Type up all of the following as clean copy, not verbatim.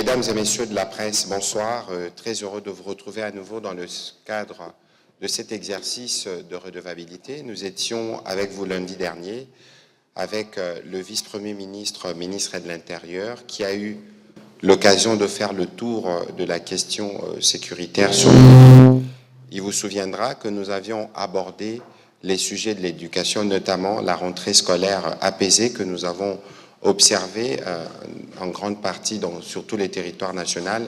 Mesdames et messieurs de la presse, bonsoir. Très heureux de vous retrouver à nouveau dans le cadre de cet exercice de redevabilité. Nous étions avec vous lundi dernier avec le vice-premier ministre, ministre de l'Intérieur, qui a eu l'occasion de faire le tour de la question sécuritaire sur le... Il vous souviendra que nous avions abordé les sujets de l'éducation, notamment la rentrée scolaire apaisée que nous avons observée en grande partie sur tous les territoires nationaux,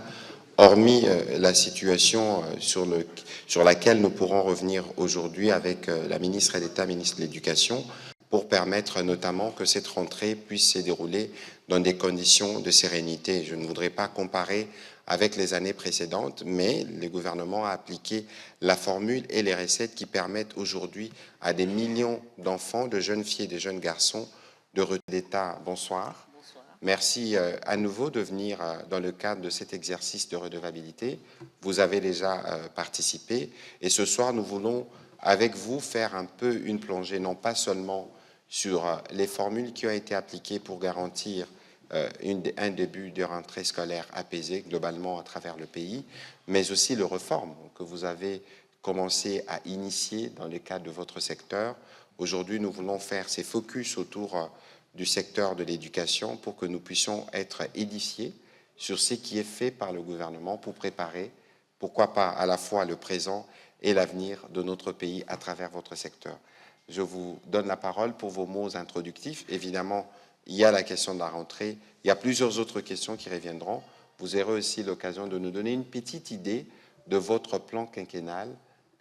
hormis la situation sur laquelle nous pourrons revenir aujourd'hui avec la ministre d'État, ministre de l'Éducation, pour permettre notamment que cette rentrée puisse se dérouler dans des conditions de sérénité. Je ne voudrais pas comparer avec les années précédentes, mais le gouvernement a appliqué la formule et les recettes qui permettent aujourd'hui à des millions d'enfants, de jeunes filles et de jeunes garçons de d'État. Bonsoir. Bonsoir. Merci à nouveau de venir dans le cadre de cet exercice de redevabilité. Vous avez déjà participé et ce soir, nous voulons avec vous faire un peu une plongée, non pas seulement sur les formules qui ont été appliquées pour garantir un début de rentrée scolaire apaisée globalement à travers le pays, mais aussi les réformes que vous avez commencé à initier dans le cadre de votre secteur. Aujourd'hui, nous voulons faire ces focus autour du secteur de l'éducation pour que nous puissions être édifiés sur ce qui est fait par le gouvernement pour préparer, pourquoi pas à la fois le présent et l'avenir de notre pays à travers votre secteur. Je vous donne la parole pour vos mots introductifs. Évidemment, il y a la question de la rentrée. Il y a plusieurs autres questions qui reviendront. Vous aurez aussi l'occasion de nous donner une petite idée de votre plan quinquennal,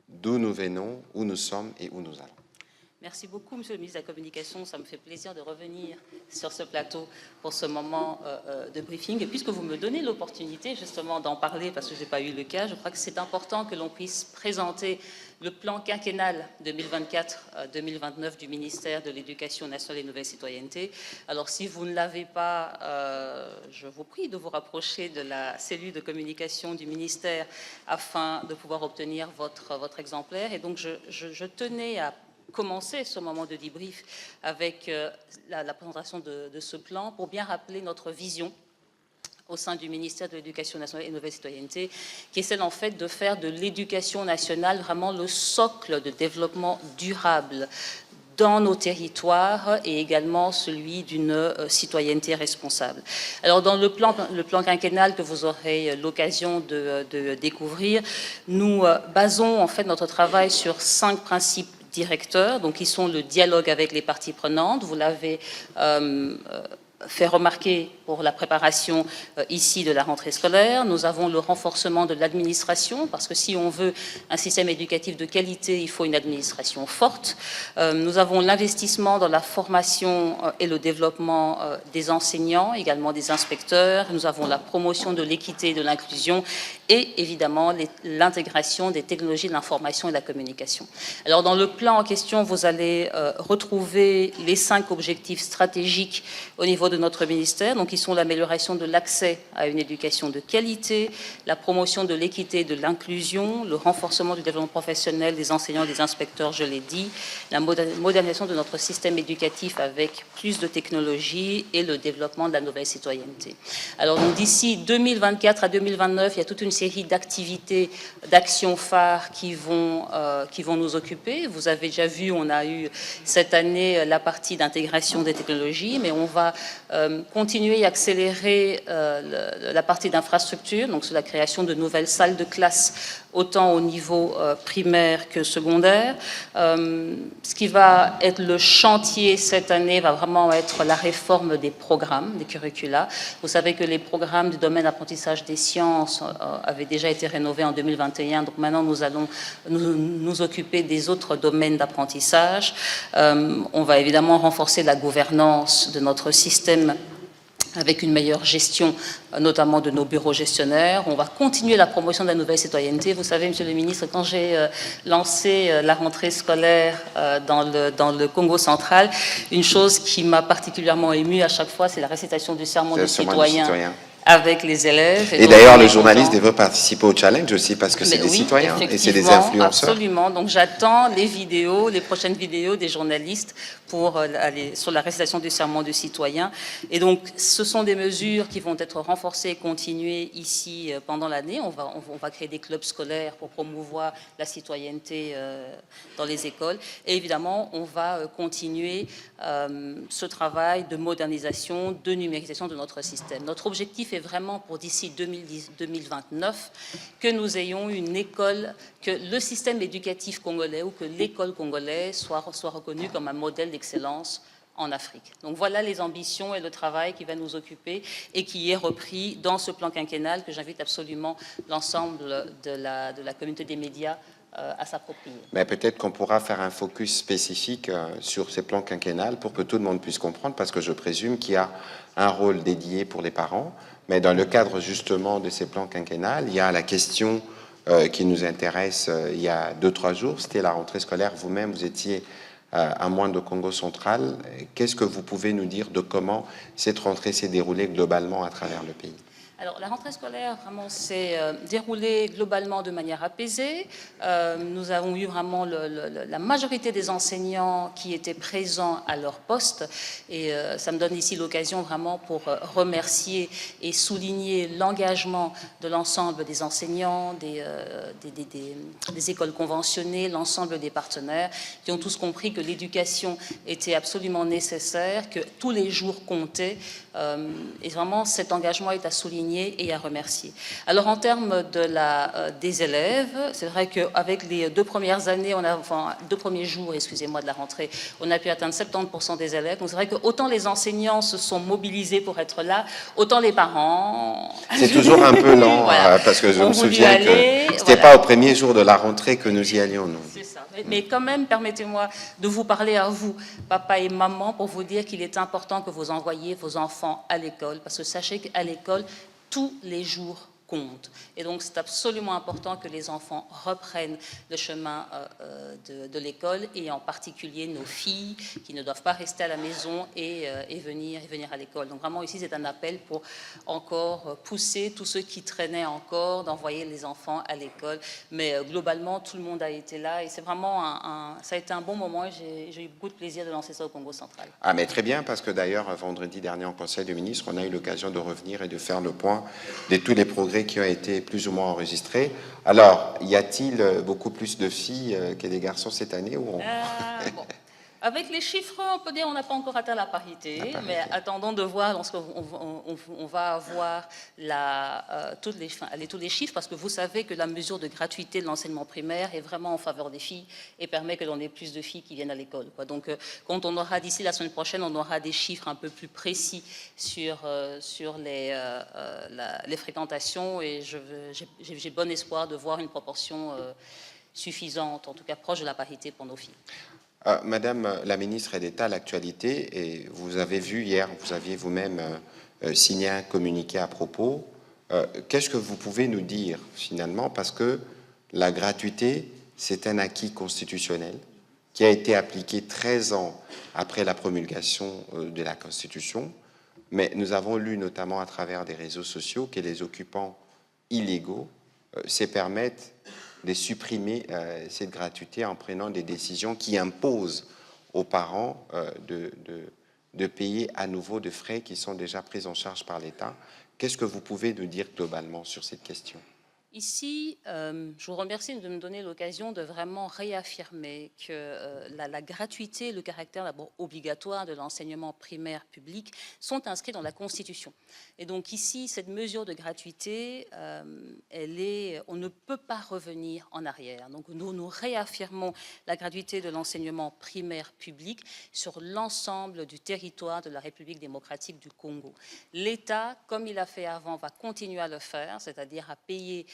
d'où nous venons, où nous sommes et où nous allons. Merci beaucoup, Monsieur le ministre de la Communication. Ça me fait plaisir de revenir sur ce plateau pour ce moment de briefing. Et puisque vous me donnez l'opportunité justement d'en parler, parce que je n'ai pas eu le cas, je crois que c'est important que l'on puisse présenter le plan quinquennal 2024-2029 du ministère de l'Éducation nationale et de la Nouvelle Citoyenneté. Alors, si vous ne l'avez pas, je vous prie de vous rapprocher de la cellule de communication du ministère afin de pouvoir obtenir votre exemplaire. Et donc, je tenais à commencer ce moment de débrief avec la présentation de ce plan pour bien rappeler notre vision au sein du ministère de l'Éducation nationale et de la Nouvelle Citoyenneté, qui est celle en fait de faire de l'éducation nationale vraiment le socle de développement durable dans nos territoires et également celui d'une citoyenneté responsable. Alors dans le plan quinquennal que vous aurez l'occasion de découvrir, nous basons en fait notre travail sur 5 principes directeurs, donc qui sont le dialogue avec les parties prenantes. Vous l'avez fait remarquer pour la préparation ici de la rentrée scolaire. Nous avons le renforcement de l'administration, parce que si on veut un système éducatif de qualité, il faut une administration forte. Nous avons l'investissement dans la formation et le développement des enseignants, également des inspecteurs. Nous avons la promotion de l'équité et de l'inclusion et évidemment l'intégration des technologies de l'information et de la communication. Alors dans le plan en question, vous allez retrouver les 5 objectifs stratégiques au niveau de notre ministère, donc qui sont l'amélioration de l'accès à une éducation de qualité, la promotion de l'équité et de l'inclusion, le renforcement du développement professionnel des enseignants et des inspecteurs, je l'ai dit, la modernisation de notre système éducatif avec plus de technologies et le développement de la nouvelle citoyenneté. Alors donc d'ici 2024 à 2029, il y a toute une série d'activités, d'actions phares qui vont nous occuper. Vous avez déjà vu, on a eu cette année la partie d'intégration des technologies, mais on va continuer et accélérer la partie d'infrastructure, donc sur la création de nouvelles salles de classe, autant au niveau primaire que secondaire. Ce qui va être le chantier cette année va vraiment être la réforme des programmes, des curricula. Vous savez que les programmes du domaine d'apprentissage des sciences avaient déjà été rénovés en 2021, donc maintenant nous allons nous occuper des autres domaines d'apprentissage. On va évidemment renforcer la gouvernance de notre système avec une meilleure gestion, notamment de nos bureaux gestionnaires. On va continuer la promotion de la nouvelle citoyenneté. Vous savez, Monsieur le ministre, quand j'ai lancé la rentrée scolaire dans le Congo central, une chose qui m'a particulièrement émue à chaque fois, c'est la récitation du serment du citoyen. avec les élèves. Et d'ailleurs, le journaliste veut participer au challenge aussi parce que c'est des citoyens et c'est des influenceurs. Absolument. Donc j'attends les vidéos, les prochaines vidéos des journalistes pour aller sur la récitation du serment de citoyen. Et donc ce sont des mesures qui vont être renforcées et continuées ici pendant l'année. On va créer des clubs scolaires pour promouvoir la citoyenneté dans les écoles. Et évidemment, on va continuer ce travail de modernisation, de numérisation de notre système. Notre objectif est vraiment pour d'ici 2029 que nous ayons une école, que le système éducatif congolais ou que l'école congolaise soit reconnue comme un modèle d'excellence en Afrique. Donc voilà les ambitions et le travail qui va nous occuper et qui est repris dans ce plan quinquennal que j'invite absolument l'ensemble de la communauté des médias à s'approprier. Mais peut-être qu'on pourra faire un focus spécifique sur ces plans quinquennales pour que tout le monde puisse comprendre, parce que je présume qu'il y a un rôle dédié pour les parents, mais dans le cadre justement de ces plans quinquennales, il y a la question qui nous intéresse il y a 2-3 jours, c'était la rentrée scolaire. Vous-même, vous étiez à Moindre de Congo central. Qu'est-ce que vous pouvez nous dire de comment cette rentrée s'est déroulée globalement à travers le pays ? Alors, la rentrée scolaire, vraiment, s'est déroulée globalement de manière apaisée. Nous avons eu vraiment la majorité des enseignants qui étaient présents à leur poste. Et ça me donne ici l'occasion vraiment pour remercier et souligner l'engagement de l'ensemble des enseignants, des écoles conventionnées, l'ensemble des partenaires, qui ont tous compris que l'éducation était absolument nécessaire, que tous les jours comptaient. Et vraiment, cet engagement est à souligner et à remercier. Alors, en termes des élèves, c'est vrai qu'avec les 2 premières années, 2 premiers jours, excusez-moi, de la rentrée, on a pu atteindre 70% des élèves. Donc, c'est vrai que autant les enseignants se sont mobilisés pour être là, autant les parents... C'est toujours un peu lent, voilà. Parce que je me souviens que c'était pas au premier jour de la rentrée que nous y allions, nous. C'est ça. Mais quand même, permettez-moi de vous parler à vous, papa et maman, pour vous dire qu'il est important que vous envoyiez vos enfants à l'école, parce que sachez qu'à l'école, tous les jours comptent. Et donc, c'est absolument important que les enfants reprennent le chemin de l'école, et en particulier nos filles qui ne doivent pas rester à la maison et venir à l'école. Donc, vraiment, ici, c'est un appel pour encore pousser tous ceux qui traînaient encore d'envoyer les enfants à l'école. Mais globalement, tout le monde a été là, et c'est vraiment ça a été un bon moment, et j'ai eu beaucoup de plaisir de lancer ça au Congo central. Ah, mais très bien, parce que d'ailleurs, vendredi dernier, en Conseil des ministres, on a eu l'occasion de revenir et de faire le point de tous les progrès qui ont été plus ou moins enregistrés. Alors, y a-t-il beaucoup plus de filles que des garçons cette année ou bon. Avec les chiffres, on peut dire qu'on n'a pas encore atteint la parité, mais attendons de voir lorsqu'on va avoir tous les chiffres, parce que vous savez que la mesure de gratuité de l'enseignement primaire est vraiment en faveur des filles et permet que l'on ait plus de filles qui viennent à l'école. Donc, quand on aura d'ici la semaine prochaine, on aura des chiffres un peu plus précis sur les fréquentations, et j'ai bon espoir de voir une proportion suffisante, en tout cas proche de la parité pour nos filles. Madame la ministre d'État, l'actualité, et vous avez vu hier, vous aviez vous-même signé un communiqué à propos. Qu'est-ce que vous pouvez nous dire finalement? Parce que la gratuité, c'est un acquis constitutionnel qui a été appliqué 13 ans après la promulgation de la Constitution, mais nous avons lu notamment à travers des réseaux sociaux que les occupants illégaux se permettent de supprimer cette gratuité en prenant des décisions qui imposent aux parents de payer à nouveau de frais qui sont déjà pris en charge par l'État. Qu'est-ce que vous pouvez nous dire globalement sur cette question ? Ici, je vous remercie de me donner l'occasion de vraiment réaffirmer que la gratuité et le caractère d'abord obligatoire de l'enseignement primaire public sont inscrits dans la Constitution. Et donc ici, cette mesure de gratuité, on ne peut pas revenir en arrière. Donc nous réaffirmons la gratuité de l'enseignement primaire public sur l'ensemble du territoire de la République démocratique du Congo. L'État, comme il a fait avant, va continuer à le faire, c'est-à-dire à payer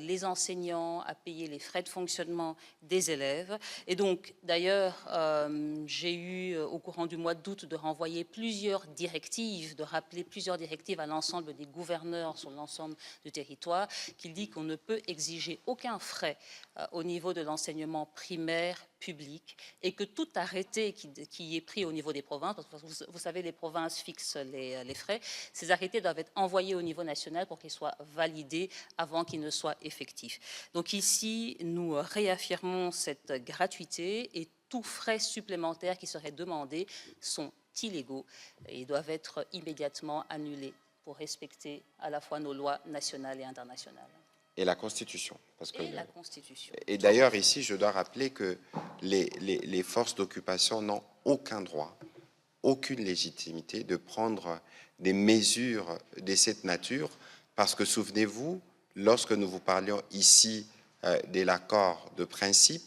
les enseignants, à payer les frais de fonctionnement des élèves. Et donc, d'ailleurs, j'ai eu, au courant du mois d'août, de renvoyer plusieurs directives, de rappeler plusieurs directives à l'ensemble des gouverneurs sur l'ensemble du territoire, qui dit qu'on ne peut exiger aucun frais au niveau de l'enseignement primaire public et que tout arrêté qui est pris au niveau des provinces, parce que vous savez, les provinces fixent les frais, ces arrêtés doivent être envoyés au niveau national pour qu'ils soient validés avant qu'ils ne soient effectifs. Donc ici, nous réaffirmons cette gratuité et tous frais supplémentaires qui seraient demandés sont illégaux et doivent être immédiatement annulés pour respecter à la fois nos lois nationales et internationales. Et la Constitution. Parce que la Constitution. Et d'ailleurs, ici, je dois rappeler que les forces d'occupation n'ont aucun droit, aucune légitimité de prendre des mesures de cette nature, parce que, souvenez-vous, lorsque nous vous parlions ici de l'accord de principe,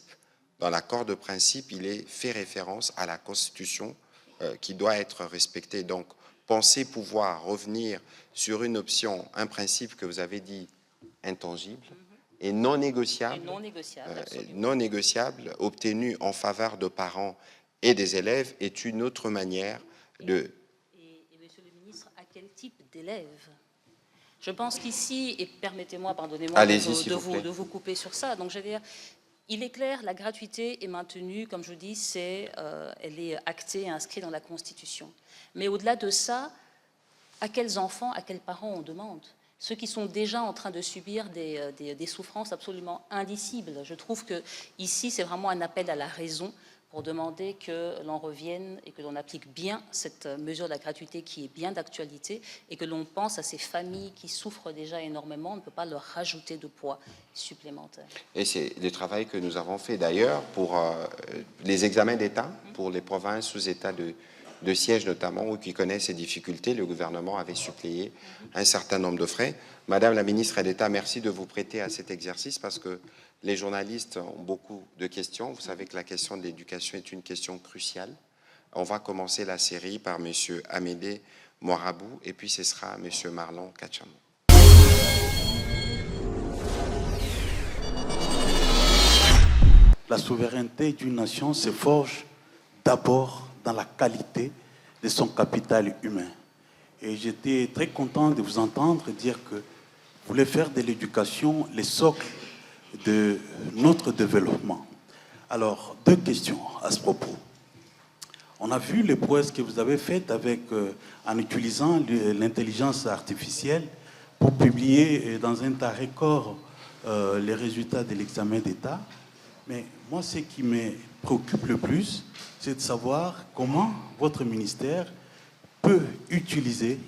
dans l'accord de principe, il est fait référence à la Constitution qui doit être respectée. Donc, pensez pouvoir revenir sur une option, un principe que vous avez dit intangible et non négociable, non négociable, obtenu en faveur de parents et des élèves, est une autre manière de... Et monsieur le ministre, à quel type d'élèves? Je pense qu'ici, et permettez-moi, pardonnez-moi de vous couper sur ça, donc je veux dire, il est clair, la gratuité est maintenue, comme je vous dis, elle est actée et inscrite dans la Constitution. Mais au-delà de ça, à quels enfants, à quels parents on demande? Ceux qui sont déjà en train de subir des souffrances absolument indicibles. Je trouve que ici, c'est vraiment un appel à la raison pour demander que l'on revienne et que l'on applique bien cette mesure de la gratuité qui est bien d'actualité et que l'on pense à ces familles qui souffrent déjà énormément. On ne peut pas leur rajouter de poids supplémentaire. Et c'est le travail que nous avons fait d'ailleurs pour les examens d'État, pour les provinces sous état de siège notamment, ou qui connaissent ces difficultés. Le gouvernement avait suppléé un certain nombre de frais. Madame la ministre d'État, merci de vous prêter à cet exercice parce que les journalistes ont beaucoup de questions. Vous savez que la question de l'éducation est une question cruciale. On va commencer la série par monsieur Amédée Moirabou et puis ce sera monsieur Marlon Kachamou. La souveraineté d'une nation se forge d'abord dans la qualité de son capital humain. Et j'étais très content de vous entendre dire que vous voulez faire de l'éducation le socle de notre développement. Alors, deux questions à ce propos. On a vu les prouesses que vous avez faites en utilisant l'intelligence artificielle pour publier dans un temps record les résultats de l'examen d'État. Mais moi, ce qui me préoccupe le plus, c'est de savoir comment votre ministère peut utiliser,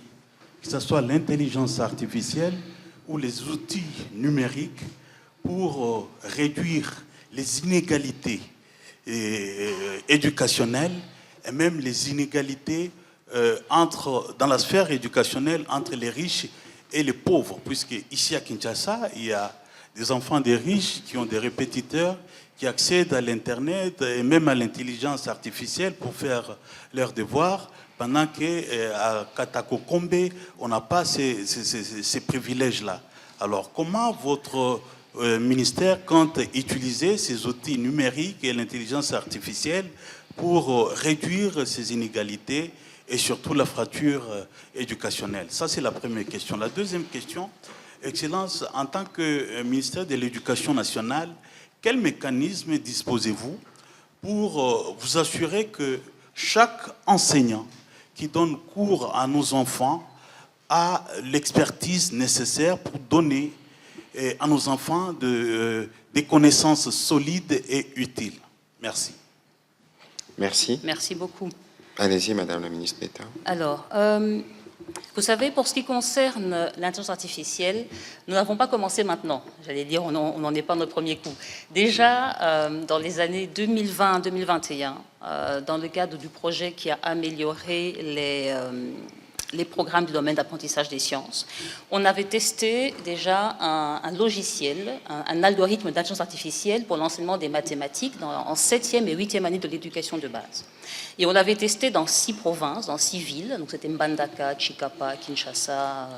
que ce soit l'intelligence artificielle ou les outils numériques, pour réduire les inégalités éducationnelles et même les inégalités dans la sphère éducationnelle entre les riches et les pauvres. Puisque ici à Kinshasa, il y a des enfants des riches qui ont des répétiteurs, qui accèdent à l'Internet et même à l'intelligence artificielle pour faire leurs devoirs, pendant qu'à Katako-Kombe, on n'a pas ces privilèges-là. Alors, comment votre ministère compte utiliser ces outils numériques et l'intelligence artificielle pour réduire ces inégalités et surtout la fracture éducationnelle? Ça, c'est la première question. La deuxième question, Excellence, en tant que ministère de l'Éducation nationale, quel mécanisme disposez-vous pour vous assurer que chaque enseignant qui donne cours à nos enfants a l'expertise nécessaire pour donner à nos enfants des connaissances solides et utiles? Merci. Merci. Merci beaucoup. Allez-y, Madame la ministre d'État. Alors, vous savez, pour ce qui concerne l'intelligence artificielle, nous n'avons pas commencé maintenant. J'allais dire, on n'en est pas notre premier coup. Déjà, dans les années 2020-2021, dans le cadre du projet qui a amélioré les programmes du domaine d'apprentissage des sciences, on avait testé déjà un logiciel, un algorithme d'intelligence artificielle pour l'enseignement des mathématiques en 7e et 8e année de l'éducation de base. Et on l'avait testé dans 6 provinces, dans 6 villes, donc c'était Mbandaka, Chikapa, Kinshasa,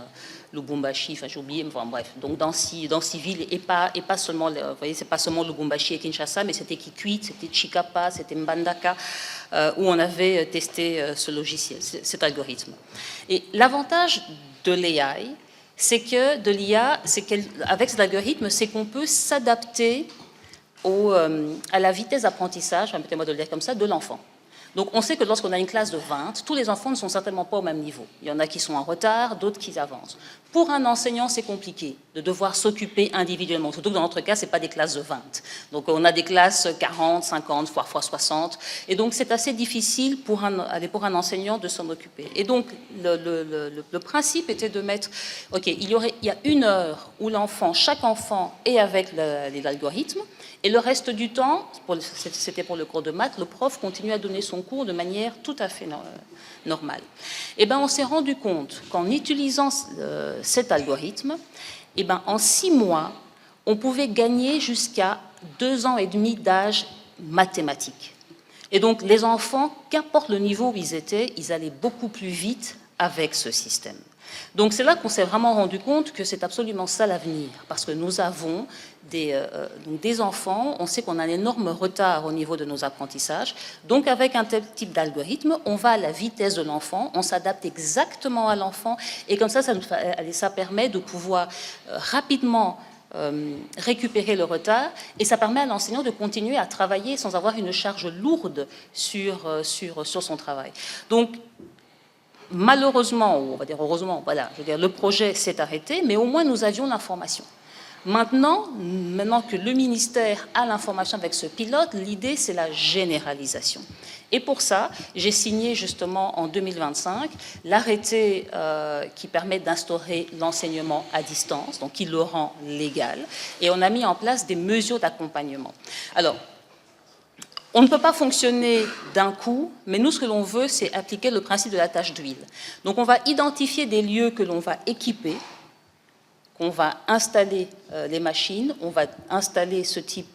Lubumbashi, enfin j'ai oublié, enfin bref, donc dans 6 villes, et pas seulement, vous voyez, c'est pas seulement Lubumbashi et Kinshasa, mais c'était Kikwit, c'était Chikapa, c'était Mbandaka, où on avait testé ce logiciel, cet algorithme. Et l'avantage de l'AI, c'est qu'avec cet algorithme, c'est qu'on peut s'adapter à la vitesse d'apprentissage, permettez-moi de le dire comme ça, de l'enfant. Donc on sait que lorsqu'on a une classe de 20, tous les enfants ne sont certainement pas au même niveau. Il y en a qui sont en retard, d'autres qui avancent. Pour un enseignant, c'est compliqué de devoir s'occuper individuellement, surtout que dans notre cas, ce n'est pas des classes de 20. Donc on a des classes 40, 50, voire 60. Et donc c'est assez difficile pour un enseignant de s'en occuper. Et donc le principe était de mettre, OK, il y a 1 heure où chaque enfant est avec l'algorithme, et le reste du temps, c'était pour le cours de maths, le prof continue à donner son cours de manière tout à fait normale. Et bien, on s'est rendu compte qu'en utilisant cet algorithme, et ben, en 6 mois, on pouvait gagner jusqu'à 2 ans et demi d'âge mathématique. Et donc, les enfants, qu'importe le niveau où ils étaient, ils allaient beaucoup plus vite avec ce système. Donc c'est là qu'on s'est vraiment rendu compte que c'est absolument ça l'avenir, parce que nous avons des enfants, on sait qu'on a un énorme retard au niveau de nos apprentissages, donc avec un tel type d'algorithme, on va à la vitesse de l'enfant, on s'adapte exactement à l'enfant, et comme ça permet de pouvoir rapidement récupérer le retard, et ça permet à l'enseignant de continuer à travailler sans avoir une charge lourde sur son travail. Donc, malheureusement, ou on va dire heureusement, voilà, je veux dire, le projet s'est arrêté, mais au moins nous avions l'information. Maintenant que le ministère a l'information avec ce pilote, l'idée c'est la généralisation. Et pour ça, j'ai signé justement en 2025 l'arrêté qui permet d'instaurer l'enseignement à distance, donc qui le rend légal, et on a mis en place des mesures d'accompagnement. Alors, on ne peut pas fonctionner d'un coup, mais nous, ce que l'on veut, c'est appliquer le principe de la tâche d'huile. Donc, on va identifier des lieux que l'on va équiper, qu'on va installer les machines, on va installer ce type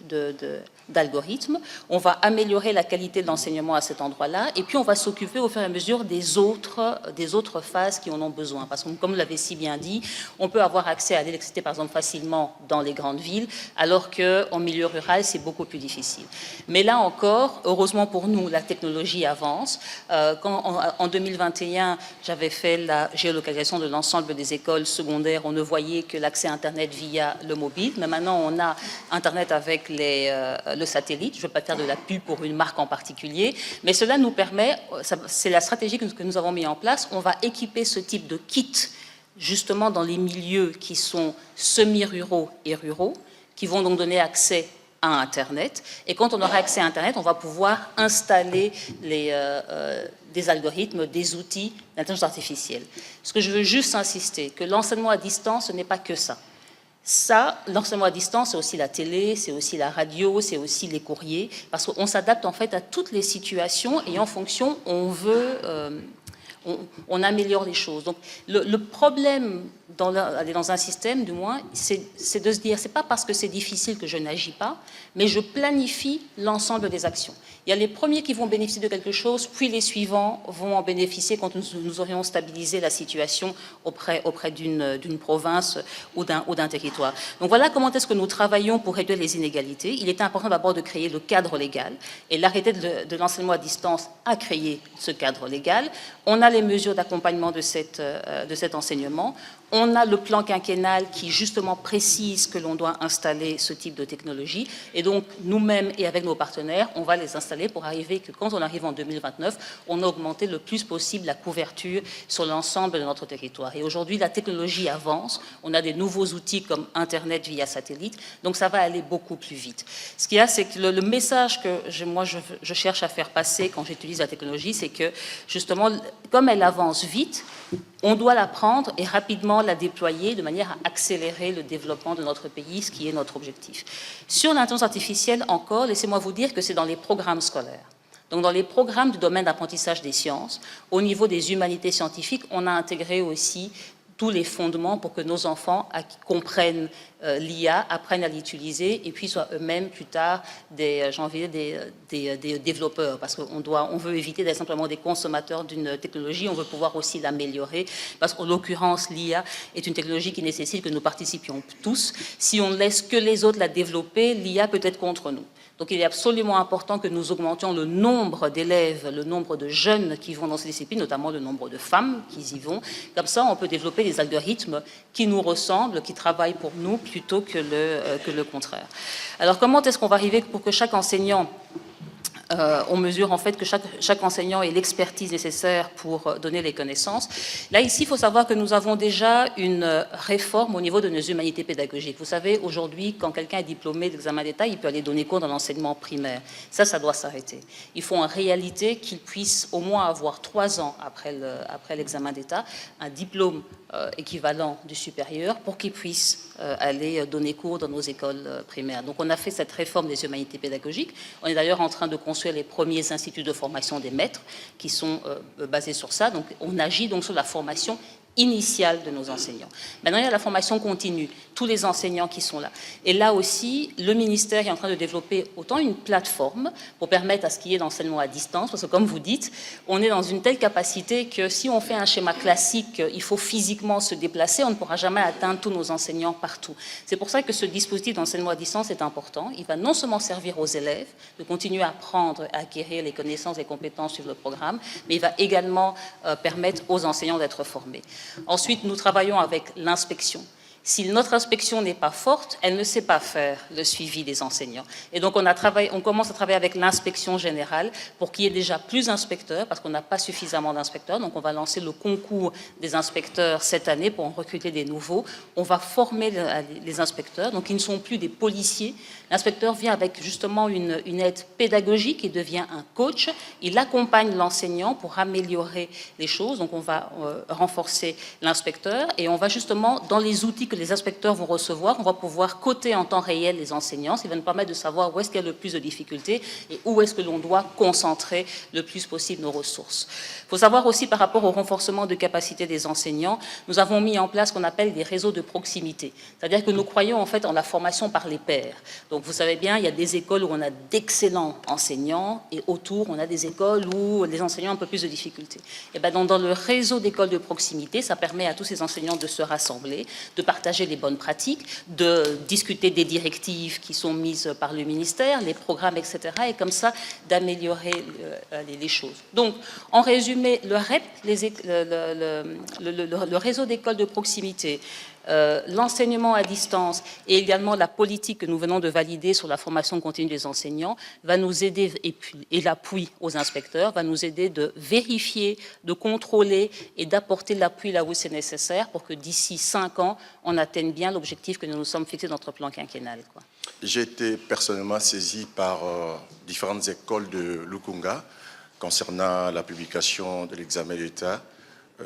d'algorithme, on va améliorer la qualité de l'enseignement à cet endroit-là, et puis on va s'occuper au fur et à mesure des autres phases qui en ont besoin. Parce que, comme vous l'avez si bien dit, on peut avoir accès à l'électricité, par exemple, facilement dans les grandes villes, alors qu'en milieu rural, c'est beaucoup plus difficile. Mais là encore, heureusement pour nous, la technologie avance. En 2021, j'avais fait la géolocalisation de l'ensemble des écoles secondaires, on ne voyait que l'accès à Internet via le mobile, mais maintenant on a Internet avec le satellite. Je ne veux pas faire de la pub pour une marque en particulier, mais cela nous permet, c'est la stratégie que nous avons mis en place, on va équiper ce type de kit justement dans les milieux qui sont semi-ruraux et ruraux, qui vont donc donner accès à Internet. Et quand on aura accès à Internet, on va pouvoir installer des algorithmes, des outils d'intelligence artificielle. Ce que je veux juste insister, que l'enseignement à distance, ce n'est pas que ça. Ça, l'enseignement à distance, c'est aussi la télé, c'est aussi la radio, c'est aussi les courriers, parce qu'on s'adapte en fait à toutes les situations et en fonction, on améliore les choses. Donc, le problème dans un système, du moins, c'est de se dire, c'est pas parce que c'est difficile que je n'agis pas, mais je planifie l'ensemble des actions. Il y a les premiers qui vont bénéficier de quelque chose, puis les suivants vont en bénéficier quand nous aurions stabilisé la situation auprès d'une province ou d'un territoire. Donc voilà comment est-ce que nous travaillons pour réduire les inégalités. Il était important d'abord de créer le cadre légal, et l'arrêté de l'enseignement à distance a créé ce cadre légal. On a les mesures d'accompagnement de cet enseignement. On a le plan quinquennal qui justement précise que l'on doit installer ce type de technologie. Et donc, nous-mêmes et avec nos partenaires, on va les installer pour arriver que quand on arrive en 2029, on a augmenté le plus possible la couverture sur l'ensemble de notre territoire. Et aujourd'hui, la technologie avance. On a des nouveaux outils comme Internet via satellite. Donc, ça va aller beaucoup plus vite. Ce qu'il y a, c'est que le message que je cherche à faire passer quand j'utilise la technologie, c'est que justement, comme elle avance vite, on doit la prendre et rapidement la déployer de manière à accélérer le développement de notre pays, ce qui est notre objectif. Sur l'intelligence artificielle, encore, laissez-moi vous dire que c'est dans les programmes scolaires. Donc, dans les programmes du domaine d'apprentissage des sciences, au niveau des humanités scientifiques, on a intégré aussi tous les fondements pour que nos enfants comprennent l'IA, apprennent à l'utiliser et puis soient eux-mêmes plus tard des développeurs, parce qu'on veut éviter d'être simplement des consommateurs d'une technologie, on veut pouvoir aussi l'améliorer, parce qu'en l'occurrence l'IA est une technologie qui nécessite que nous participions tous. Si on ne laisse que les autres la développer, l'IA peut être contre nous. Donc il est absolument important que nous augmentions le nombre d'élèves, le nombre de jeunes qui vont dans ces disciplines, notamment le nombre de femmes qui y vont. Comme ça, on peut développer des algorithmes qui nous ressemblent, qui travaillent pour nous plutôt que le contraire. Alors comment est-ce qu'on va arriver pour que chaque enseignant on mesure en fait que chaque enseignant ait l'expertise nécessaire pour donner les connaissances. Là, ici, il faut savoir que nous avons déjà une réforme au niveau de nos humanités pédagogiques. Vous savez, aujourd'hui, quand quelqu'un est diplômé d'examen d'État, il peut aller donner cours dans l'enseignement primaire. Ça doit s'arrêter. Il faut en réalité qu'il puisse au moins avoir 3 ans après l'examen d'État, un diplôme équivalent du supérieur pour qu'il puisse aller donner cours dans nos écoles primaires. Donc on a fait cette réforme des humanités pédagogiques. On est d'ailleurs en train de construire les premiers instituts de formation des maîtres qui sont basés sur ça. Donc on agit donc sur la formation initiale de nos enseignants. Maintenant, il y a la formation continue, tous les enseignants qui sont là. Et là aussi, le ministère est en train de développer autant une plateforme pour permettre à ce qu'il y ait d'enseignement à distance, parce que comme vous dites, on est dans une telle capacité que si on fait un schéma classique, il faut physiquement se déplacer, on ne pourra jamais atteindre tous nos enseignants partout. C'est pour ça que ce dispositif d'enseignement à distance est important. Il va non seulement servir aux élèves de continuer à apprendre, à acquérir les connaissances et compétences sur le programme, mais il va également permettre aux enseignants d'être formés. Ensuite, nous travaillons avec l'inspection. Si notre inspection n'est pas forte, elle ne sait pas faire le suivi des enseignants. Et donc, on commence à travailler avec l'inspection générale pour qu'il y ait déjà plus d'inspecteurs, parce qu'on n'a pas suffisamment d'inspecteurs. Donc, on va lancer le concours des inspecteurs cette année pour en recruter des nouveaux. On va former les inspecteurs, donc ils ne sont plus des policiers. L'inspecteur vient avec justement une aide pédagogique, il devient un coach. Il accompagne l'enseignant pour améliorer les choses. Donc, on va renforcer l'inspecteur et on va justement, dans les outils que les inspecteurs vont recevoir, on va pouvoir coter en temps réel les enseignants, ce qui va nous permettre de savoir où est-ce qu'il y a le plus de difficultés et où est-ce que l'on doit concentrer le plus possible nos ressources. Il faut savoir aussi par rapport au renforcement de capacité des enseignants, nous avons mis en place ce qu'on appelle des réseaux de proximité. C'est-à-dire que nous croyons en fait en la formation par les pairs. Donc vous savez bien, il y a des écoles où on a d'excellents enseignants et autour on a des écoles où les enseignants ont un peu plus de difficultés. Et bien dans le réseau d'écoles de proximité, ça permet à tous ces enseignants de se rassembler, de partager les bonnes pratiques, de discuter des directives qui sont mises par le ministère, les programmes, etc. et comme ça d'améliorer les choses. Donc, en résumé, le REP, le réseau d'écoles de proximité, l'enseignement à distance et également la politique que nous venons de valider sur la formation continue des enseignants va nous aider, et l'appui aux inspecteurs va nous aider de vérifier, de contrôler et d'apporter l'appui là où c'est nécessaire pour que d'ici 5 ans, on atteigne bien l'objectif que nous nous sommes fixés dans notre plan quinquennal. J'ai été personnellement saisi par différentes écoles de Lukunga concernant la publication de l'examen d'État,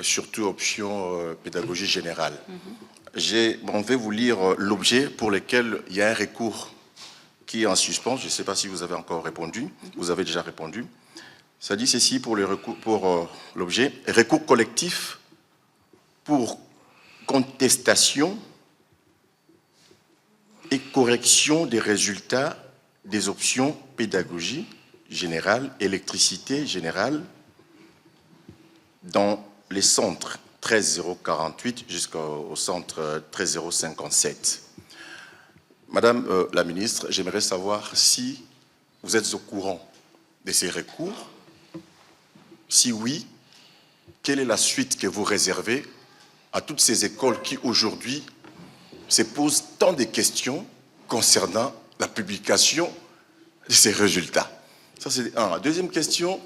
surtout option pédagogie générale. On va vous lire l'objet pour lequel il y a un recours qui est en suspens. Je ne sais pas si vous avez encore répondu. Vous avez déjà répondu. Ça dit ceci pour l'objet. Recours collectif pour contestation et correction des résultats des options pédagogie générale, électricité générale dans les centres 13048 jusqu'au centre 13057. Madame la ministre, j'aimerais savoir si vous êtes au courant de ces recours. Si oui, quelle est la suite que vous réservez à toutes ces écoles qui aujourd'hui se posent tant de questions concernant la publication de ces résultats? Ça, c'est un. Deuxième question.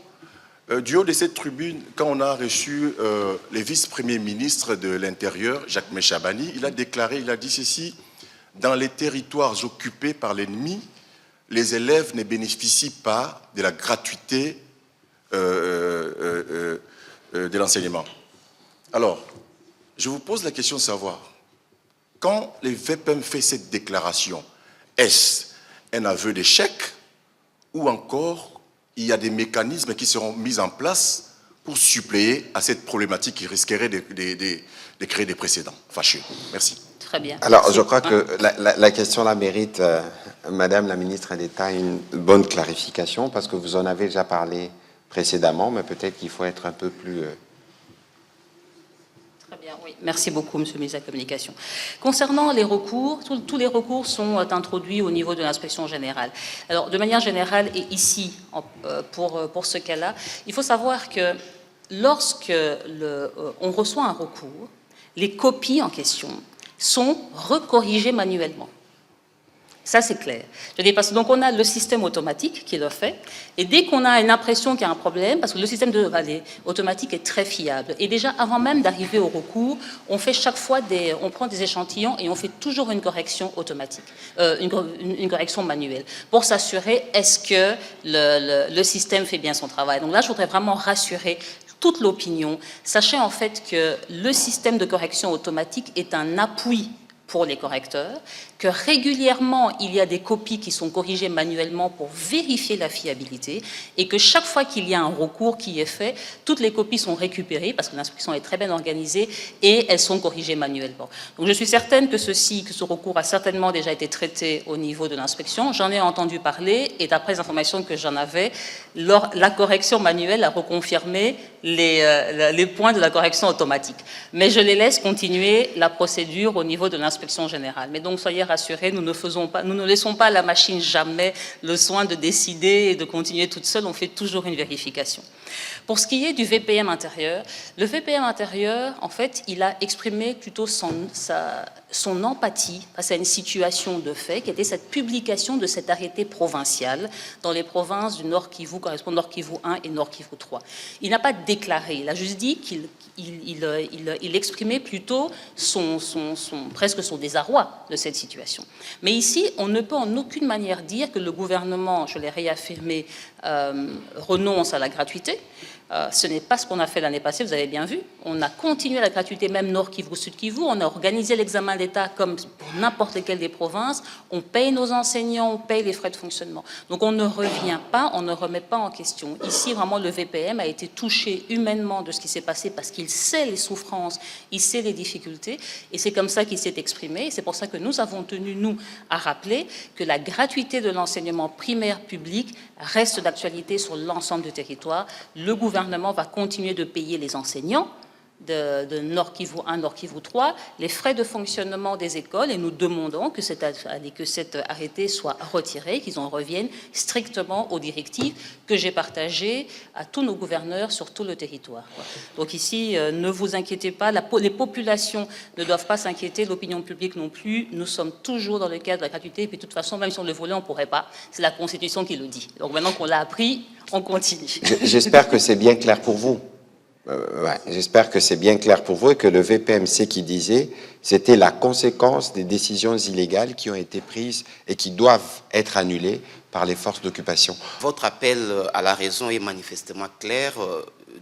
Du haut de cette tribune, quand on a reçu le vice-premier ministre de l'Intérieur, Jacques Méchabani, il a déclaré, il a dit ceci: dans les territoires occupés par l'ennemi, les élèves ne bénéficient pas de la gratuité de l'enseignement. Alors, je vous pose la question de savoir, quand le VPM fait cette déclaration, est-ce un aveu d'échec ou encore il y a des mécanismes qui seront mis en place pour suppléer à cette problématique qui risquerait de créer des précédents fâcheux? Merci. Très bien. Alors, Merci. je crois que la question là mérite, Madame la ministre d'État, une bonne clarification, parce que vous en avez déjà parlé précédemment, mais peut-être qu'il faut être un peu plus... Très bien, oui. Merci beaucoup, Monsieur le ministre de la Communication. Concernant les recours, tous les recours sont introduits au niveau de l'inspection générale. Alors, de manière générale, et ici, pour ce cas-là, il faut savoir que lorsque on reçoit un recours, les copies en question sont recorrigées manuellement. Ça, c'est clair. Je dis parce que donc on a le système automatique qui le fait, et dès qu'on a une impression qu'il y a un problème, parce que le système automatique est très fiable, et déjà avant même d'arriver au recours, on fait chaque fois on prend des échantillons et on fait toujours une correction automatique, une correction manuelle, pour s'assurer est-ce que le système fait bien son travail. Donc là, je voudrais vraiment rassurer toute l'opinion. Sachez en fait que le système de correction automatique est un appui pour les correcteurs, que régulièrement, il y a des copies qui sont corrigées manuellement pour vérifier la fiabilité, et que chaque fois qu'il y a un recours qui est fait, toutes les copies sont récupérées, parce que l'inspection est très bien organisée, et elles sont corrigées manuellement. Donc je suis certaine que ce recours a certainement déjà été traité au niveau de l'inspection. J'en ai entendu parler, et d'après les informations que j'en avais, la correction manuelle a reconfirmé les points de la correction automatique. Mais je les laisse continuer la procédure au niveau de l'inspection générale. Mais donc, soyez rassurés, nous ne laissons pas à la machine jamais le soin de décider et de continuer toute seule. On fait toujours une vérification. Pour ce qui est du VPM intérieur, le VPM intérieur, en fait, il a exprimé plutôt son empathie face à une situation de fait, qui était cette publication de cet arrêté provincial dans les provinces du Nord Kivu, correspondant Nord Kivu 1 et Nord Kivu 3. Il n'a pas déclaré, il a juste dit qu'il exprimait plutôt presque son désarroi de cette situation. Mais ici, on ne peut en aucune manière dire que le gouvernement, je l'ai réaffirmé, renonce à la gratuité. Ce n'est pas ce qu'on a fait l'année passée, vous avez bien vu. On a continué la gratuité, même Nord Kivu, Sud Kivu. On a organisé l'examen d'État comme pour n'importe lesquelles des provinces. On paye nos enseignants, on paye les frais de fonctionnement. Donc on ne revient pas, on ne remet pas en question. Ici, vraiment, le VPM a été touché humainement de ce qui s'est passé parce qu'il sait les souffrances, il sait les difficultés. Et c'est comme ça qu'il s'est exprimé. Et c'est pour ça que nous avons tenu, nous, à rappeler que la gratuité de l'enseignement primaire public reste d'actualité sur l'ensemble du territoire. Le gouvernement va continuer de payer les enseignants de Nord Kivu 1, Nord Kivu 3, les frais de fonctionnement des écoles, et nous demandons que cet arrêté soit retiré, qu'ils en reviennent strictement aux directives que j'ai partagées à tous nos gouverneurs sur tout le territoire. Donc ici, ne vous inquiétez pas, les populations ne doivent pas s'inquiéter, l'opinion publique non plus, nous sommes toujours dans le cadre de la gratuité, et puis de toute façon, même si on le voulait, on ne pourrait pas, c'est la Constitution qui le dit. Donc maintenant qu'on l'a appris, on continue. J'espère que c'est bien clair pour vous. Ouais, j'espère que c'est bien clair pour vous et que le VPMC qui disait c'était la conséquence des décisions illégales qui ont été prises et qui doivent être annulées par les forces d'occupation. Votre appel à la raison est manifestement clair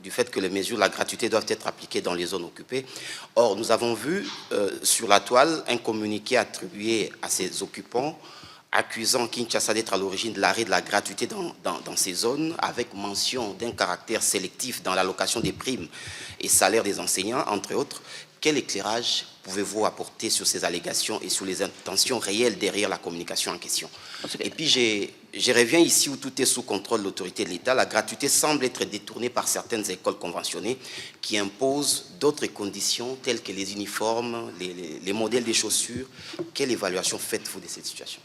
du fait que les mesures de la gratuité doivent être appliquées dans les zones occupées. Or, nous avons vu sur la toile un communiqué attribué à ces occupants accusant Kinshasa d'être à l'origine de l'arrêt de la gratuité dans ces zones, avec mention d'un caractère sélectif dans l'allocation des primes et salaires des enseignants, entre autres. Quel éclairage pouvez-vous apporter sur ces allégations et sur les intentions réelles derrière la communication en question? Et puis, je reviens ici où tout est sous contrôle de l'autorité de l'État. La gratuité semble être détournée par certaines écoles conventionnées qui imposent d'autres conditions telles que les uniformes, les modèles des chaussures. Quelle évaluation faites-vous de cette situation?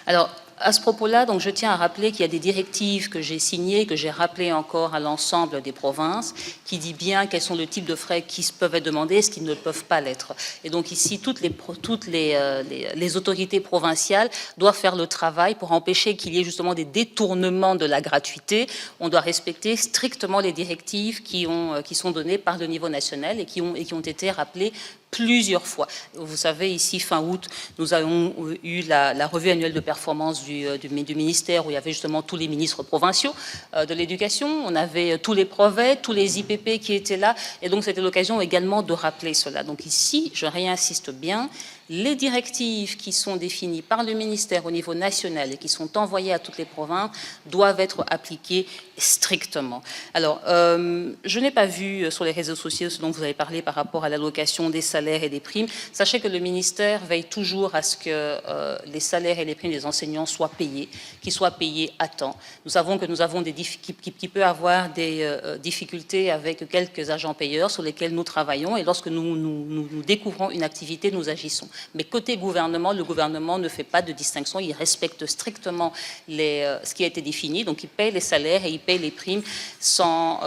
Alors, à ce propos-là, donc, je tiens à rappeler qu'il y a des directives que j'ai signées, que j'ai rappelées encore à l'ensemble des provinces, qui dit bien quels sont le type de frais qui peuvent être demandés et ce qui ne peuvent pas l'être. Et donc ici, toutes les autorités provinciales doivent faire le travail pour empêcher qu'il y ait justement des détournements de la gratuité. On doit respecter strictement les directives qui sont données par le niveau national et qui ont été rappelées plusieurs fois. Vous savez, ici, fin août, nous avons eu la revue annuelle de performance du ministère où il y avait justement tous les ministres provinciaux de l'éducation. On avait tous les PROVET, tous les IPP qui étaient là. Et donc, c'était l'occasion également de rappeler cela. Donc ici, je réinsiste bien, Les directives qui sont définies par le ministère au niveau national et qui sont envoyées à toutes les provinces doivent être appliquées strictement. Alors, je n'ai pas vu sur les réseaux sociaux ce dont vous avez parlé par rapport à l'allocation des salaires et des primes. Sachez que le ministère veille toujours à ce que les salaires et les primes des enseignants soient payés, qu'ils soient payés à temps. Nous savons que nous avons qui peut avoir des difficultés avec quelques agents payeurs sur lesquels nous travaillons, et lorsque nous découvrons une activité, nous agissons. Mais côté gouvernement, le gouvernement ne fait pas de distinction, il respecte strictement ce qui a été défini, donc il paye les salaires et il paye les primes sans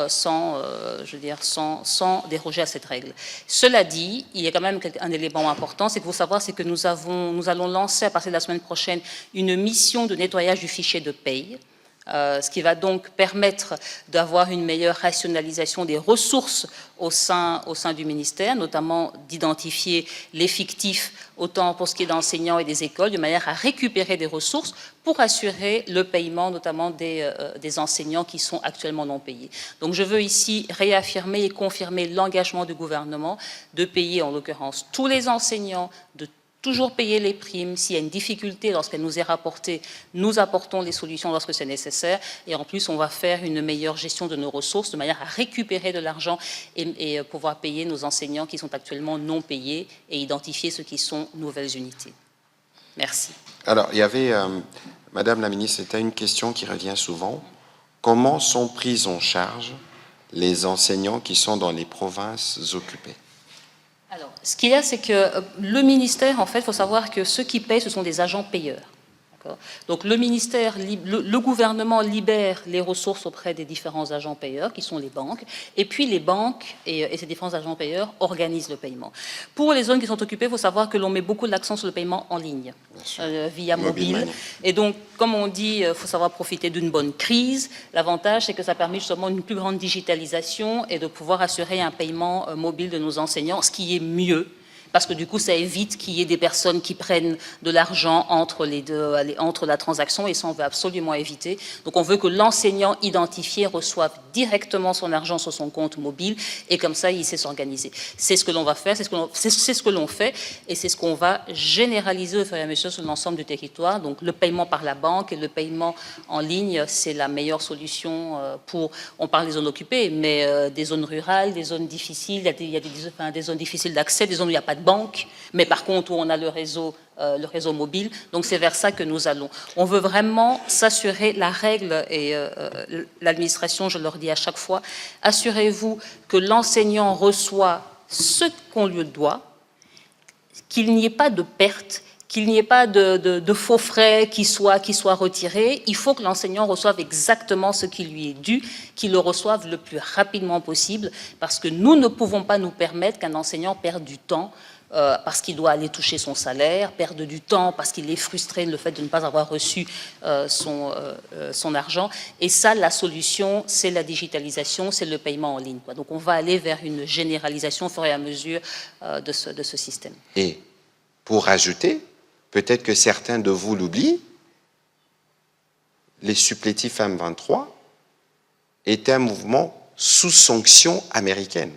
déroger à cette règle. Cela dit, il y a quand même un élément important, c'est qu'il faut savoir, c'est que nous allons lancer à partir de la semaine prochaine une mission de nettoyage du fichier de paye, ce qui va donc permettre d'avoir une meilleure rationalisation des ressources au sein du ministère, notamment d'identifier les fictifs, autant pour ce qui est d'enseignants et des écoles, de manière à récupérer des ressources pour assurer le paiement notamment des enseignants qui sont actuellement non payés. Donc je veux ici réaffirmer et confirmer l'engagement du gouvernement de payer en l'occurrence tous les enseignants, de toujours payer les primes. S'il y a une difficulté, lorsqu'elle nous est rapportée, nous apportons les solutions lorsque c'est nécessaire. Et en plus, on va faire une meilleure gestion de nos ressources de manière à récupérer de l'argent et pouvoir payer nos enseignants qui sont actuellement non payés et identifier ceux qui sont nouvelles unités. Merci. Alors, il y avait, Madame la ministre, c'était une question qui revient souvent. Comment sont pris en charge les enseignants qui sont dans les provinces occupées ? Alors, ce qu'il y a, c'est que le ministère, en fait, il faut savoir que ceux qui payent, ce sont des agents payeurs. Donc le ministère, le gouvernement libère les ressources auprès des différents agents payeurs, qui sont les banques, et puis les banques et ces différents agents payeurs organisent le paiement. Pour les zones qui sont occupées, il faut savoir que l'on met beaucoup l'accent sur le paiement en ligne, via mobile. Et donc, comme on dit, il faut savoir profiter d'une bonne crise. L'avantage, c'est que ça permet justement une plus grande digitalisation et de pouvoir assurer un paiement mobile de nos enseignants, ce qui est mieux. Parce que du coup, ça évite qu'il y ait des personnes qui prennent de l'argent entre la transaction, et ça, on veut absolument éviter. Donc, on veut que l'enseignant identifié reçoive directement son argent sur son compte mobile, et comme ça, il sait s'organiser. C'est ce que l'on va faire, c'est ce que l'on fait, et c'est ce qu'on va généraliser au fur et à mesure sur l'ensemble du territoire. Donc, le paiement par la banque et le paiement en ligne, c'est la meilleure solution pour, on parle des zones occupées, mais des zones rurales, des zones difficiles, il y a des zones difficiles d'accès, des zones où il n'y a pas de banque, mais par contre où on a le réseau mobile. Donc c'est vers ça que nous allons. On veut vraiment s'assurer, la règle, et l'administration, je leur dis à chaque fois, assurez-vous que l'enseignant reçoit ce qu'on lui doit, qu'il n'y ait pas de perte, qu'il n'y ait pas de faux frais qui soient retirés. Il faut que l'enseignant reçoive exactement ce qui lui est dû, qu'il le reçoive le plus rapidement possible, parce que nous ne pouvons pas nous permettre qu'un enseignant perde du temps parce qu'il doit aller toucher son salaire, perdre du temps parce qu'il est frustré le fait de ne pas avoir reçu son argent. Et ça, la solution, c'est la digitalisation, c'est le paiement en ligne. Donc on va aller vers une généralisation au fur et à mesure de ce système. Et pour ajouter, peut-être que certains de vous l'oublient, les supplétifs M23 étaient un mouvement sous sanction américaine.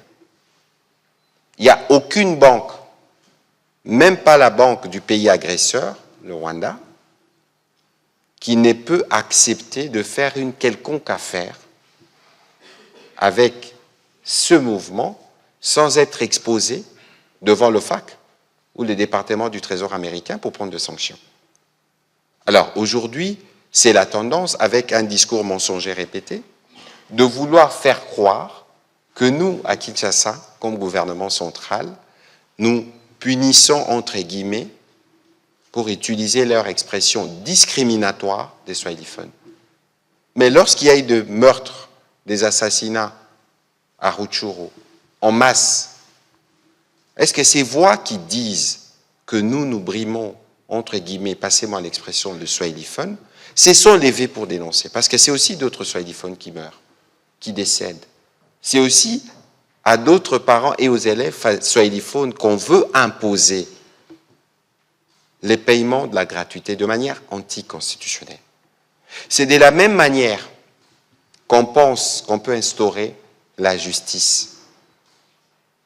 Il n'y a aucune banque, même pas la banque du pays agresseur, le Rwanda, qui ne peut accepter de faire une quelconque affaire avec ce mouvement sans être exposé devant l'OFAC ou le département du Trésor américain pour prendre des sanctions. Alors aujourd'hui, c'est la tendance, avec un discours mensonger répété, de vouloir faire croire que nous, à Kinshasa, comme gouvernement central, nous punissons, entre guillemets, pour utiliser leur expression discriminatoire des swahiliphones. Mais lorsqu'il y a eu de meurtres, des assassinats à Rutshuru, en masse, est-ce que ces voix qui disent que nous brimons, entre guillemets, passez-moi l'expression, le swahiliphone, se sont levées pour dénoncer? Parce que c'est aussi d'autres swahiliphones qui meurent, qui décèdent. C'est aussi à d'autres parents et aux élèves swahiliphones qu'on veut imposer les paiements de la gratuité de manière anticonstitutionnelle. C'est de la même manière qu'on pense qu'on peut instaurer la justice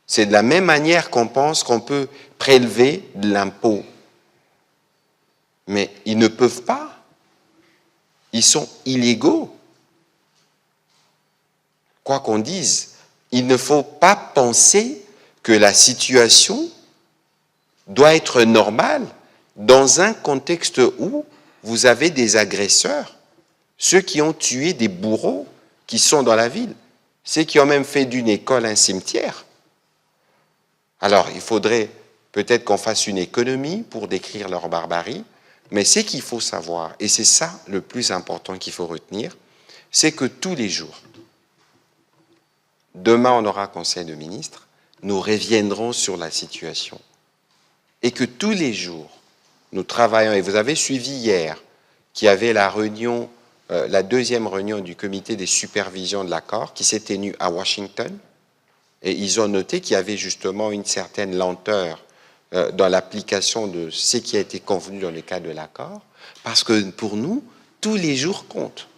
C'est de la même manière qu'on pense qu'on peut prélever de l'impôt. Mais ils ne peuvent pas. Ils sont illégaux. Quoi qu'on dise, il ne faut pas penser que la situation doit être normale dans un contexte où vous avez des agresseurs, ceux qui ont tué des bourreaux qui sont dans la ville, ceux qui ont même fait d'une école un cimetière. Alors, il faudrait peut-être qu'on fasse une économie pour décrire leur barbarie, mais ce qu'il faut savoir, et c'est ça le plus important qu'il faut retenir, c'est que tous les jours, demain on aura conseil de ministres, nous reviendrons sur la situation. Et que tous les jours, nous travaillons, et vous avez suivi hier, qu'il y avait la réunion, la deuxième réunion du comité des supervisions de l'accord qui s'est tenue à Washington, et ils ont noté qu'il y avait justement une certaine lenteur dans l'application de ce qui a été convenu dans le cadre de l'accord, parce que pour nous, tous les jours comptent.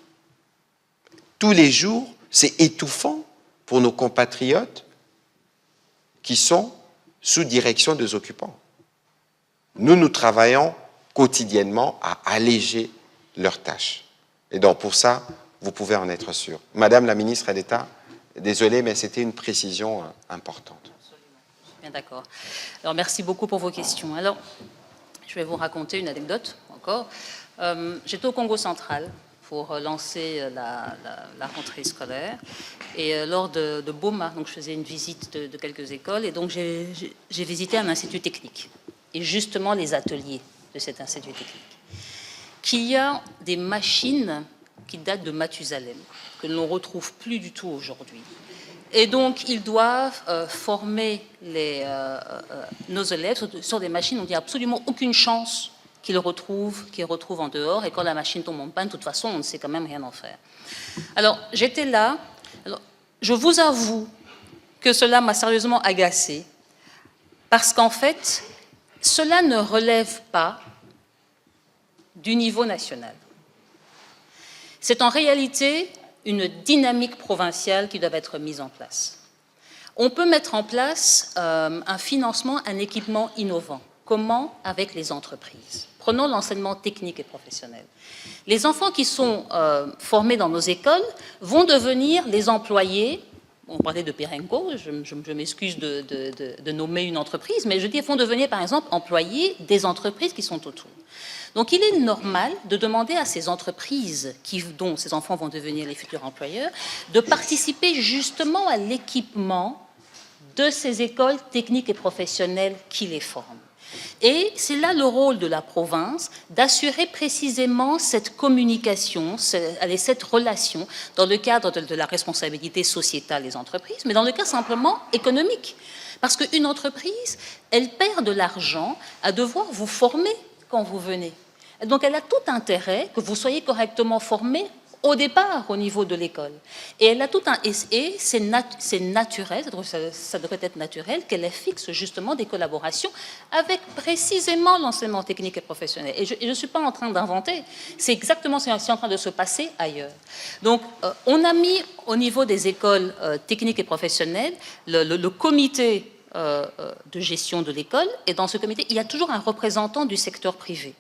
Tous les jours, c'est étouffant pour nos compatriotes qui sont sous direction des occupants. Nous travaillons quotidiennement à alléger leurs tâches. Et donc, pour ça, vous pouvez en être sûr. Madame la ministre d'État, désolé, mais c'était une précision importante. Absolument. Je suis bien d'accord. Alors, merci beaucoup pour vos questions. Alors, je vais vous raconter une anecdote encore. J'étais au Congo central pour lancer la rentrée scolaire. Et lors de Boma, donc je faisais une visite de quelques écoles, et donc j'ai visité un institut technique. Et justement les ateliers de cet institut technique. Qu'il y a des machines qui datent de Mathusalem, que l'on ne retrouve plus du tout aujourd'hui. Et donc, ils doivent former nos élèves sur des machines où il n'y a absolument aucune chance qu'ils retrouvent en dehors. Et quand la machine tombe en panne, de toute façon, on ne sait quand même rien en faire. Alors, j'étais là. Alors, je vous avoue que cela m'a sérieusement agacée, parce qu'en fait, cela ne relève pas du niveau national. C'est en réalité une dynamique provinciale qui doit être mise en place. On peut mettre en place un financement, un équipement innovant. Comment? Avec les entreprises. Prenons l'enseignement technique et professionnel. Les enfants qui sont formés dans nos écoles vont devenir les employés. On parlait de Perenco, je m'excuse de nommer une entreprise, mais je dis, ils vont devenir par exemple employés des entreprises qui sont autour. Donc il est normal de demander à ces entreprises dont ces enfants vont devenir les futurs employeurs de participer justement à l'équipement de ces écoles techniques et professionnelles qui les forment. Et c'est là le rôle de la province d'assurer précisément cette communication, cette relation dans le cadre de la responsabilité sociétale des entreprises, mais dans le cas simplement économique. Parce qu'une entreprise, elle perd de l'argent à devoir vous former quand vous venez. Donc elle a tout intérêt que vous soyez correctement formé au départ au niveau de l'école. Et elle a tout et c'est naturel, ça devrait être naturel qu'elle fixe justement des collaborations avec précisément l'enseignement technique et professionnel. Et je ne suis pas en train d'inventer, c'est exactement ce qui est en train de se passer ailleurs. Donc on a mis au niveau des écoles techniques et professionnelles le comité de gestion de l'école, et dans ce comité, il y a toujours un représentant du secteur privé.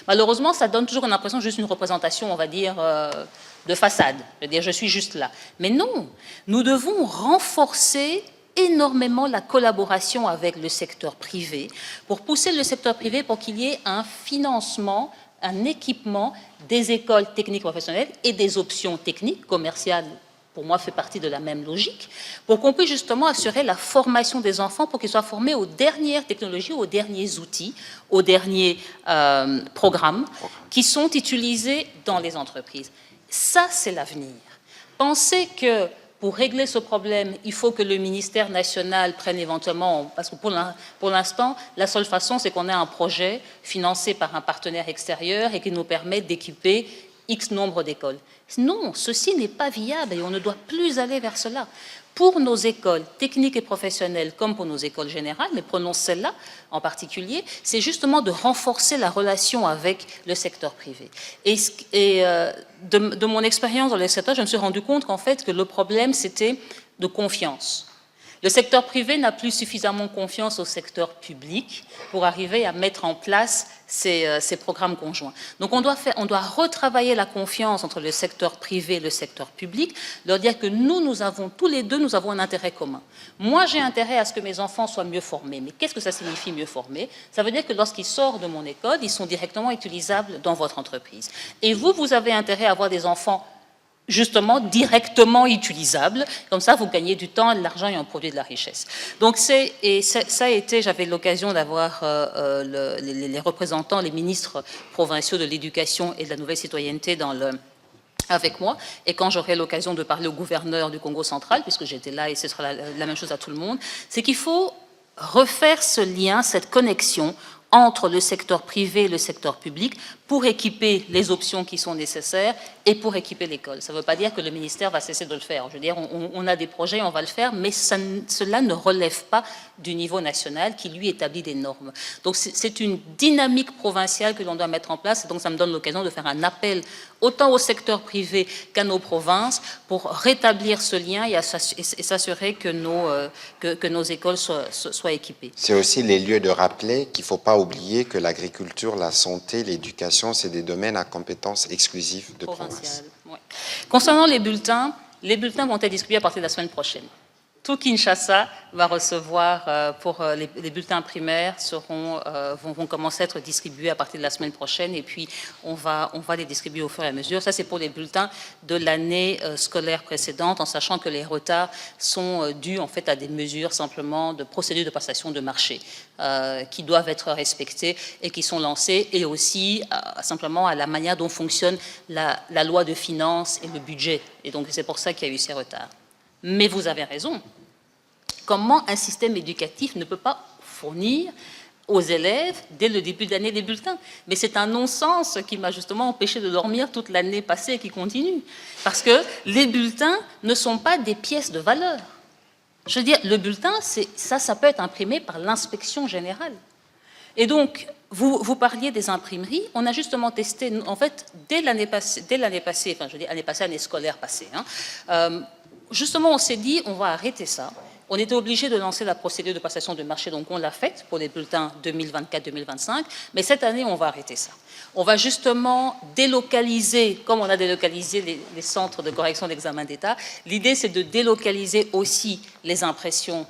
Malheureusement, ça donne toujours une impression, juste une représentation, on va dire, de façade. Je veux dire, je suis juste là. Mais non, nous devons renforcer énormément la collaboration avec le secteur privé pour pousser le secteur privé pour qu'il y ait un financement, un équipement des écoles techniques professionnelles et des options techniques, commerciales, pour moi, fait partie de la même logique, pour qu'on puisse justement assurer la formation des enfants pour qu'ils soient formés aux dernières technologies, aux derniers outils, aux derniers programmes qui sont utilisés dans les entreprises. Ça, c'est l'avenir. Pensez que pour régler ce problème, il faut que le ministère national prenne éventuellement, parce que pour l'instant, la seule façon, c'est qu'on ait un projet financé par un partenaire extérieur et qui nous permette d'équiper X nombre d'écoles. Non, ceci n'est pas viable et on ne doit plus aller vers cela. Pour nos écoles techniques et professionnelles, comme pour nos écoles générales, mais prenons celle-là en particulier, c'est justement de renforcer la relation avec le secteur privé. Et de mon expérience dans le secteur, je me suis rendu compte qu'en fait, que le problème, c'était de confiance. Le secteur privé n'a plus suffisamment confiance au secteur public pour arriver à mettre en place ces programmes conjoints. Donc on doit retravailler la confiance entre le secteur privé et le secteur public, leur dire que nous avons tous les deux, nous avons un intérêt commun. Moi, j'ai intérêt à ce que mes enfants soient mieux formés. Mais qu'est-ce que ça signifie mieux formés? Ça veut dire que lorsqu'ils sortent de mon école, ils sont directement utilisables dans votre entreprise. Et vous avez intérêt à avoir des enfants justement directement utilisable. Comme ça, vous gagnez du temps, de l'argent et on produit de la richesse. Donc, ça a été, j'avais l'occasion d'avoir les représentants, les ministres provinciaux de l'éducation et de la nouvelle citoyenneté avec moi. Et quand j'aurai l'occasion de parler au gouverneur du Congo central, puisque j'étais là et ce sera la même chose à tout le monde, c'est qu'il faut refaire ce lien, cette connexion entre le secteur privé et le secteur public pour équiper les options qui sont nécessaires et pour équiper l'école. Ça ne veut pas dire que le ministère va cesser de le faire. Je veux dire, on a des projets, on va le faire, mais cela ne relève pas du niveau national qui, lui, établit des normes. Donc, c'est une dynamique provinciale que l'on doit mettre en place. Et donc, ça me donne l'occasion de faire un appel autant au secteur privé qu'à nos provinces pour rétablir ce lien et s'assurer que nos écoles soient équipées. C'est aussi les lieux de rappeler qu'il ne faut pas oublier que l'agriculture, la santé, l'éducation, c'est des domaines à compétences exclusives de province. Ouais. Concernant les bulletins vont être distribués à partir de la semaine prochaine. Tout Kinshasa va recevoir, les bulletins primaires vont commencer à être distribués à partir de la semaine prochaine et puis on va les distribuer au fur et à mesure. Ça, c'est pour les bulletins de l'année scolaire précédente, en sachant que les retards sont dus en fait à des mesures simplement de procédure de passation de marché qui doivent être respectées et qui sont lancées, et aussi simplement à la manière dont fonctionne la loi de finances et le budget. Et donc, c'est pour ça qu'il y a eu ces retards. Mais vous avez raison. Comment un système éducatif ne peut pas fournir aux élèves, dès le début de l'année, des bulletins? Mais c'est un non-sens qui m'a justement empêché de dormir toute l'année passée et qui continue. Parce que les bulletins ne sont pas des pièces de valeur. Je veux dire, le bulletin, ça peut être imprimé par l'inspection générale. Et donc, vous parliez des imprimeries. On a justement testé, en fait, dès l'année passée, enfin, je veux dire, année scolaire passée, justement, on s'est dit, on va arrêter ça. On était obligé de lancer la procédure de passation de marché, donc on l'a faite pour les bulletins 2024-2025, mais cette année, on va arrêter ça. On va justement délocaliser, comme on a délocalisé les centres de correction d'examen d'État, l'idée c'est de délocaliser aussi les impressions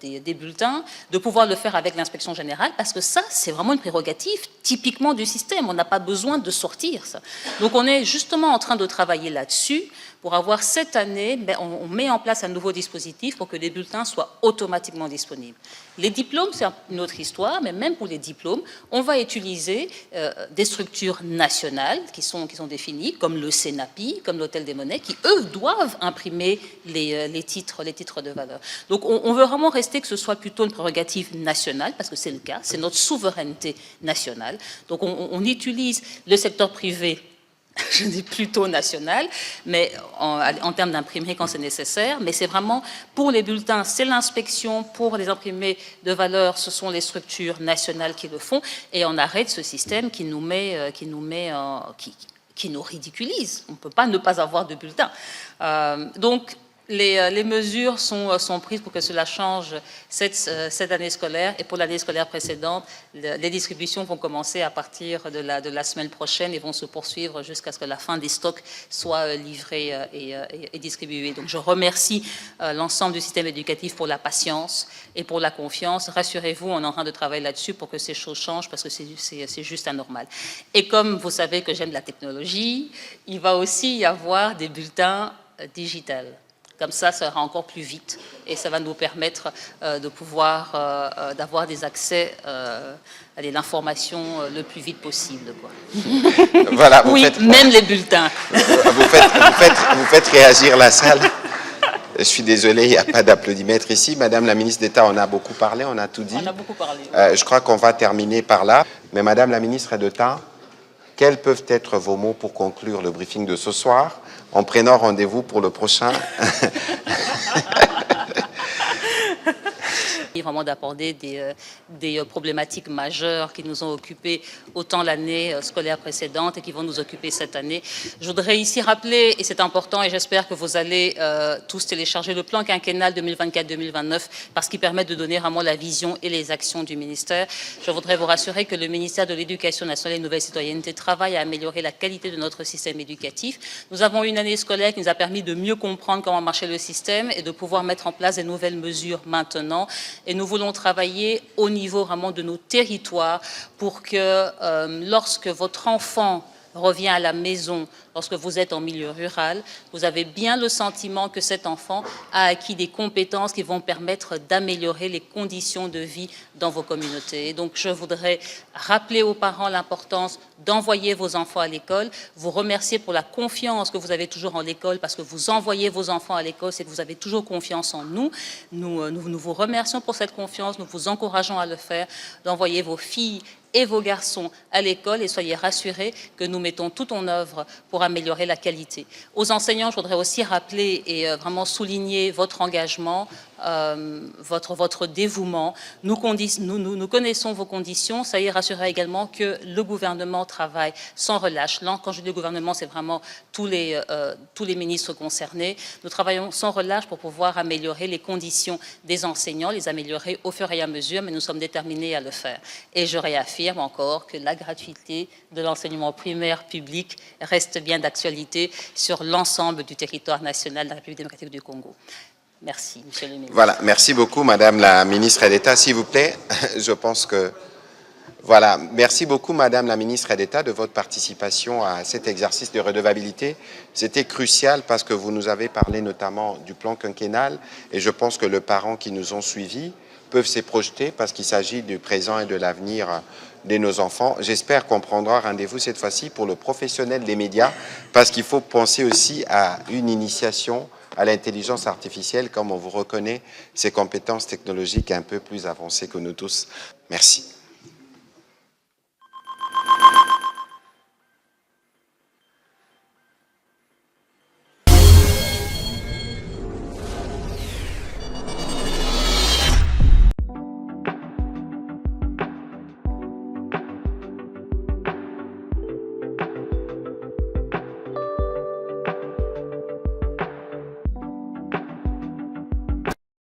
des bulletins, de pouvoir le faire avec l'inspection générale, parce que ça, c'est vraiment une prérogative typiquement du système. On n'a pas besoin de sortir ça. Donc on est justement en train de travailler là-dessus pour avoir cette année, on met en place un nouveau dispositif pour que les bulletins soient automatiquement disponibles. Les diplômes, c'est une autre histoire, mais même pour les diplômes, on va utiliser des structures nationales qui sont définies, comme le CENAPI, comme l'Hôtel des Monnaies, qui, eux, doivent imprimer les titres de valeur. Donc, on veut vraiment rester que ce soit plutôt une prérogative nationale, parce que c'est le cas, c'est notre souveraineté nationale. Donc, on utilise le secteur privé, je dis plutôt national, mais en termes d'imprimerie quand c'est nécessaire, mais c'est vraiment, pour les bulletins, c'est l'inspection, pour les imprimés de valeur, ce sont les structures nationales qui le font, et on arrête ce système qui nous ridiculise. On ne peut pas ne pas avoir de bulletins. Donc, les mesures sont prises pour que cela change cette année scolaire, et pour l'année scolaire précédente, les distributions vont commencer à partir de la semaine prochaine et vont se poursuivre jusqu'à ce que la fin des stocks soit livrée et distribuée. Donc je remercie l'ensemble du système éducatif pour la patience et pour la confiance. Rassurez-vous, on est en train de travailler là-dessus pour que ces choses changent, parce que c'est juste anormal. Et comme vous savez que j'aime la technologie, il va aussi y avoir des bulletins digitaux. Comme ça sera encore plus vite et ça va nous permettre de pouvoir d'avoir des accès à l'information le plus vite possible, quoi. Voilà, même les bulletins. Vous faites réagir la salle. Je suis désolé, il n'y a pas d'applaudimètre ici. Madame la ministre d'État, on a beaucoup parlé, on a tout dit. On a beaucoup parlé. Je crois qu'on va terminer par là. Mais Madame la ministre d'État, quels peuvent être vos mots pour conclure le briefing de ce soir, en prenant rendez-vous pour le prochain? vraiment d'aborder des problématiques majeures qui nous ont occupés autant l'année scolaire précédente et qui vont nous occuper cette année. Je voudrais ici rappeler, et c'est important, et j'espère que vous allez tous télécharger le plan quinquennal 2024-2029 parce qu'il permet de donner vraiment la vision et les actions du ministère. Je voudrais vous rassurer que le ministère de l'Éducation nationale et de la Nouvelle Citoyenneté travaille à améliorer la qualité de notre système éducatif. Nous avons une année scolaire qui nous a permis de mieux comprendre comment marchait le système et de pouvoir mettre en place des nouvelles mesures maintenant. Et nous voulons travailler au niveau vraiment de nos territoires pour que lorsque votre enfant revient à la maison, lorsque vous êtes en milieu rural, vous avez bien le sentiment que cet enfant a acquis des compétences qui vont permettre d'améliorer les conditions de vie dans vos communautés. Et donc, je voudrais rappeler aux parents l'importance d'envoyer vos enfants à l'école, vous remercier pour la confiance que vous avez toujours en l'école, parce que vous envoyez vos enfants à l'école, c'est que vous avez toujours confiance en nous. Nous vous remercions pour cette confiance, nous vous encourageons à le faire, d'envoyer vos filles et vos garçons à l'école et soyez rassurés que nous mettons tout en œuvre pour améliorer la qualité. Aux enseignants, je voudrais aussi rappeler et vraiment souligner votre engagement, votre dévouement. Nous connaissons vos conditions. Soyez rassurés également que le gouvernement travaille sans relâche. Là, quand je dis le gouvernement, c'est vraiment tous les ministres concernés. Nous travaillons sans relâche pour pouvoir améliorer les conditions des enseignants, les améliorer au fur et à mesure, mais nous sommes déterminés à le faire. Et je réaffirme encore que la gratuité de l'enseignement primaire public reste bien d'actualité sur l'ensemble du territoire national de la République démocratique du Congo. Merci, Monsieur le ministre. Voilà, merci beaucoup, Madame la ministre d'État. S'il vous plaît, je pense que... Voilà, merci beaucoup, Madame la ministre d'État, de votre participation à cet exercice de redevabilité. C'était crucial parce que vous nous avez parlé notamment du plan quinquennal et je pense que les parents qui nous ont suivis peuvent s'y projeter parce qu'il s'agit du présent et de l'avenir de nos enfants. J'espère qu'on prendra rendez-vous cette fois-ci pour le professionnel des médias parce qu'il faut penser aussi à une initiation à l'intelligence artificielle, comme on vous reconnaît ces compétences technologiques un peu plus avancées que nous tous. Merci.